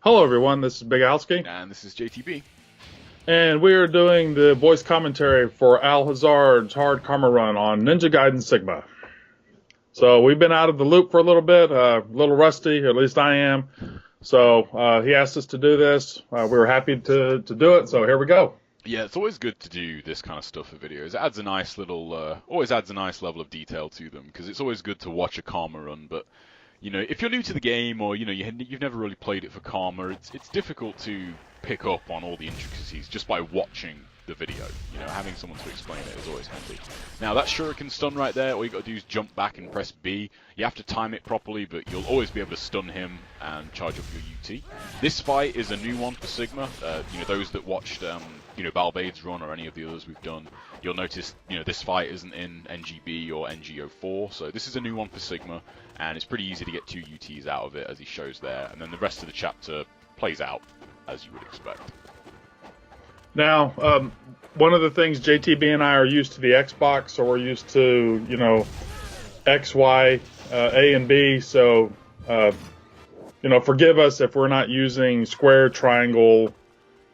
Hello, everyone. This is Big Alski, And this is JTB. and we are doing the voice commentary for Al Hazard's Hard Karma Run on Ninja Gaiden Sigma. So we've been out of the loop for a little bit, a little rusty, at least I am. So he asked us to do this. We were happy to do it, so here we go. Yeah, it's always good to do this kind of stuff for videos. It adds a nice little, always adds a nice level of detail to them, because it's always good to watch a Karma run, but, you know, if you're new to the game, or, you know, you've never really played it for Karma, it's difficult to pick up on all the intricacies just by watching the video. You know, having someone to explain it is always handy. Now, that shuriken stun right there, all you got to do is jump back and press B. You have to time it properly, but you'll always be able to stun him and charge up your UT. This fight is a new one for Sigma. You know, those that watched, you know, Balbade's run or any of the others we've done, you'll notice, you know, this fight isn't in NGB or NG04, so this is a new one for Sigma, and it's pretty easy to get 2 UTs out of it, as he shows there, and then the rest of the chapter plays out as you would expect. Now, one of the things JTB and I are used to the Xbox, so we're used to, you know, X, Y, A, and B, so, you know, forgive us if we're not using square, triangle,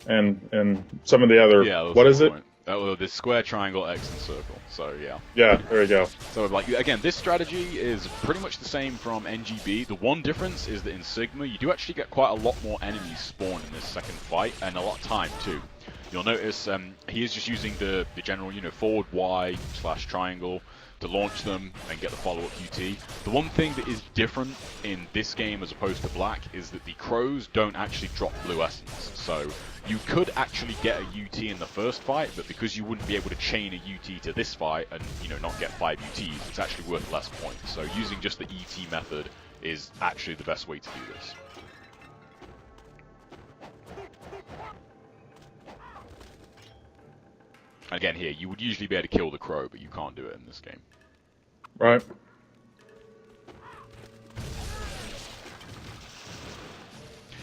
and some of the other, yeah, what is it? Oh, the square, triangle, X, and circle. So yeah. Yeah, there you go. So like again, this strategy is pretty much the same from NGB. The one difference is that in Sigma, you do actually get quite a lot more enemies spawn in this second fight, and a lot of time too. You'll notice he is just using the general, you know, forward Y / triangle to launch them and get the follow-up UT. The one thing that is different in this game as opposed to Black is that the crows don't actually drop blue essence. So you could actually get a UT in the first fight, but because you wouldn't be able to chain a UT to this fight and, you know, not get 5 UTs, it's actually worth less points. So using just the ET method is actually the best way to do this. Again, here, you would usually be able to kill the crow, but you can't do it in this game. Right.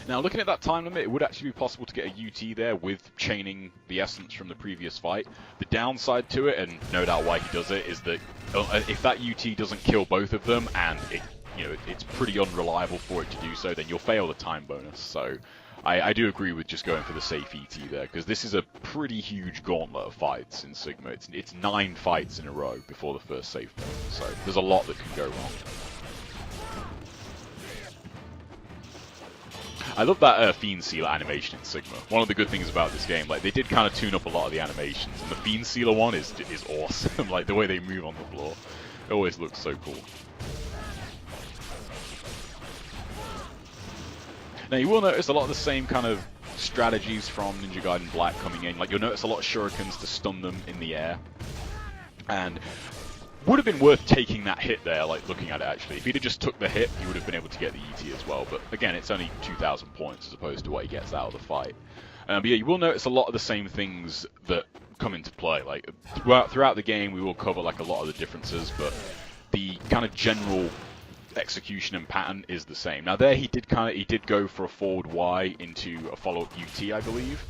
Now, looking at that time limit, it would actually be possible to get a UT there with chaining the essence from the previous fight. The downside to it, and no doubt why he does it, is that if that UT doesn't kill both of them, and it, you know, it's pretty unreliable for it to do so, then you'll fail the time bonus. So I do agree with just going for the safe ET there, because this is a pretty huge gauntlet of fights in Sigma. It's 9 fights in a row before the first save point, so there's a lot that can go wrong. I love that Fiend Sealer animation in Sigma. One of the good things about this game, like, they did kind of tune up a lot of the animations, and the Fiend Sealer one is awesome. Like, the way they move on the floor, it always looks so cool. Now, you will notice a lot of the same kind of strategies from Ninja Gaiden Black coming in. Like, you'll notice a lot of shurikens to stun them in the air. And would have been worth taking that hit there, like, looking at it, actually. If he'd have just took the hit, he would have been able to get the ET as well. But, again, it's only 2,000 points as opposed to what he gets out of the fight. But, yeah, you will notice a lot of the same things that come into play. Like, throughout the game, we will cover, like, a lot of the differences, but the kind of general execution and pattern is the same. Now there he did go for a forward Y into a follow-up UT, I believe.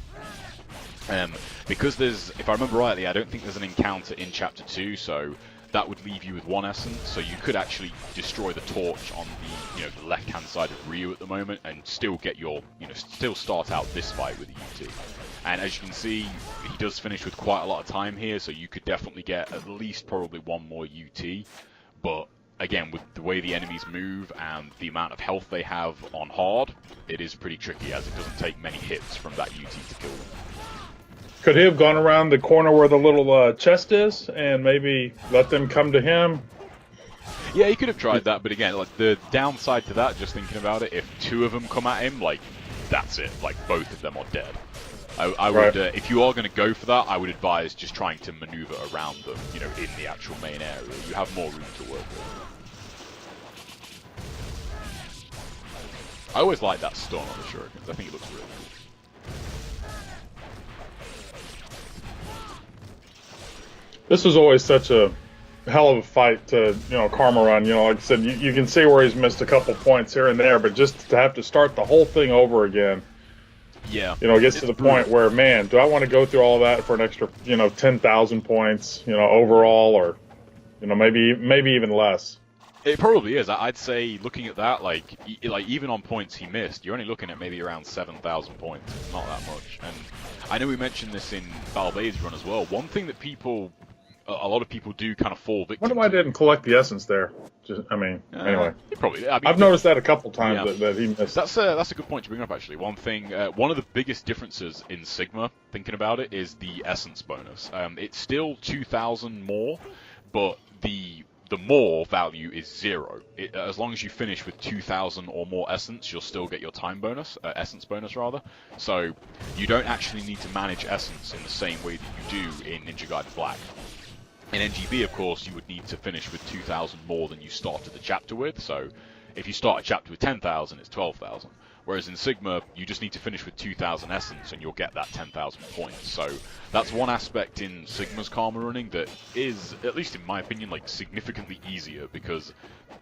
Because there's, if I remember rightly, I don't think there's an encounter in Chapter 2, so that would leave you with 1 essence, so you could actually destroy the torch on the, you know, the left-hand side of Ryu at the moment and still get your, you know, still start out this fight with a UT. And as you can see, he does finish with quite a lot of time here, so you could definitely get at least probably 1 more UT, but again, with the way the enemies move and the amount of health they have on hard, it is pretty tricky, as it doesn't take many hits from that UT to kill them. Could he have gone around the corner where the little chest is and maybe let them come to him? Yeah, he could have tried that, but again, like, the downside to that, just thinking about it, if 2 of them come at him, like, that's it. Like, both of them are dead. I would, if you are going to go for that, I would advise just trying to maneuver around them, you know, in the actual main area. You have more room to work with. I always like that stun on the shurikens. I think it looks really cool. This was always such a hell of a fight to, you know, Karma Run. You know, like I said, you can see where he's missed a couple points here and there, but just to have to start the whole thing over again. Yeah. You know, it gets to the point where, man, do I want to go through all of that for an extra, you know, 10,000 points, you know, overall, or, you know, maybe even less. It probably is. I'd say, looking at that, like even on points he missed, you're only looking at maybe around 7,000 points. It's not that much. And I know we mentioned this in Balbai's run as well. One thing that a lot of people do kind of fall victim Wonder why I didn't collect the essence there. Anyway. I've noticed that a couple times that he missed. That's a good point to bring up, actually. One of the biggest differences in Sigma, thinking about it, is the essence bonus. It's still 2,000 more, but the more value is 0. As long as you finish with 2,000 or more essence, you'll still get your time bonus, essence bonus rather. So you don't actually need to manage essence in the same way that you do in Ninja Gaiden Black. In NGB, of course, you would need to finish with 2,000 more than you started the chapter with. So if you start a chapter with 10,000, it's 12,000. Whereas in Sigma, you just need to finish with 2,000 essence and you'll get that 10,000 points. So that's one aspect in Sigma's Karma running that is, at least in my opinion, like significantly easier, because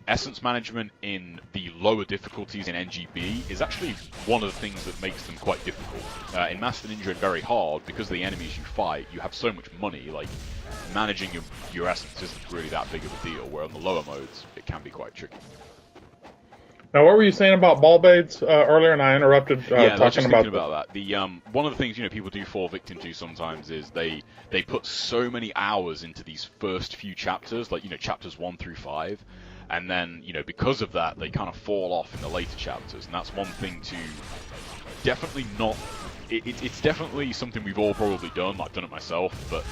essence management in the lower difficulties in NGB is actually one of the things that makes them quite difficult. In Master Ninja and very hard, because of the enemies you fight, you have so much money, like managing your essence isn't really that big of a deal, where on the lower modes, it can be quite tricky. Now, what were you saying about ball bades earlier? And I interrupted talking about that. The one of the things people do fall victim to sometimes is they put so many hours into these first few chapters, like chapters 1 through 5, and then because of that they kind of fall off in the later chapters, and that's one thing to definitely not. It's definitely something we've all probably done. I've done it myself, but.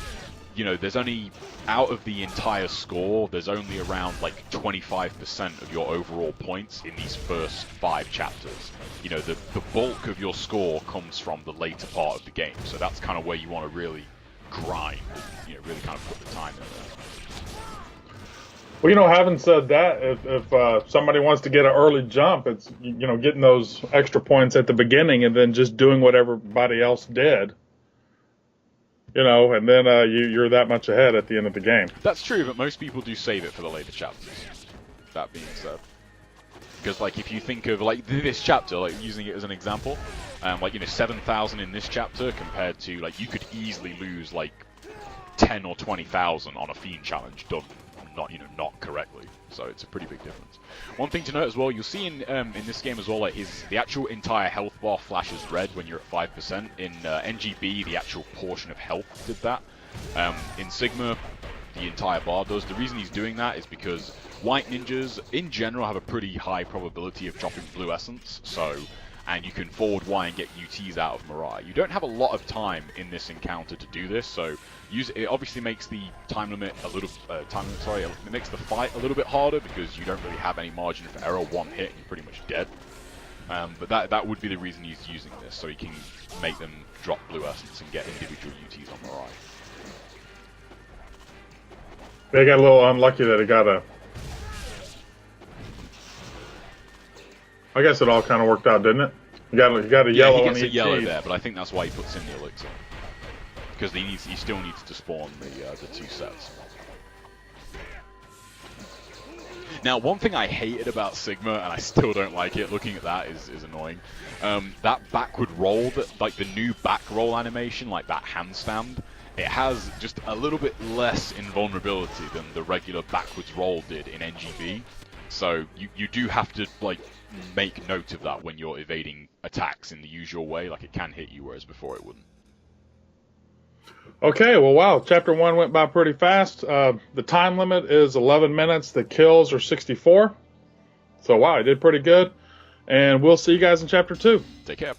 There's only, out of the entire score, there's only around like 25% of your overall points in these first 5 chapters. The bulk of your score comes from the later part of the game, so that's kind of where you want to really grind and, really kind of put the time in there. Well, having said that, if somebody wants to get an early jump, it's, getting those extra points at the beginning and then just doing what everybody else did. And then you're that much ahead at the end of the game. That's true, but most people do save it for the later chapters. That being said. Because, if you think of, this chapter, using it as an example, 7,000 in this chapter compared to, you could easily lose, 10 or 20,000 on a Fiend challenge done not correctly. So it's a pretty big difference. One thing to note as well, you'll see in this game as well, is the actual entire health bar flashes red when you're at 5%. In NGB, the actual portion of health did that. In Sigma, the entire bar does. The reason he's doing that is because white ninjas, in general, have a pretty high probability of dropping blue essence, and you can forward Y and get UTs out of Mirai. You don't have a lot of time in this encounter to do this, so it obviously makes the time limit it makes the fight a little bit harder, because you don't really have any margin for error. One hit and you're pretty much dead. But that would be the reason he's using this, so he can make them drop blue essence and get individual UTs on Mirai. They got a little unlucky that it got a... I guess it all kind of worked out, didn't it? You got a yellow. He gets a yellow there, but I think that's why he puts in the elixir, because he still needs to spawn the 2 sets. Now, one thing I hated about Sigma, and I still don't like it, looking at that is annoying. That backward roll, the new back roll animation, that handstand, it has just a little bit less invulnerability than the regular backwards roll did in NGB. So you do have to make note of that when you're evading attacks in the usual way. It can hit you, whereas before it wouldn't. Okay, well, wow, Chapter 1 went by pretty fast. The time limit is 11 minutes. The kills are 64. So, wow, I did pretty good. And we'll see you guys in Chapter 2. Take care.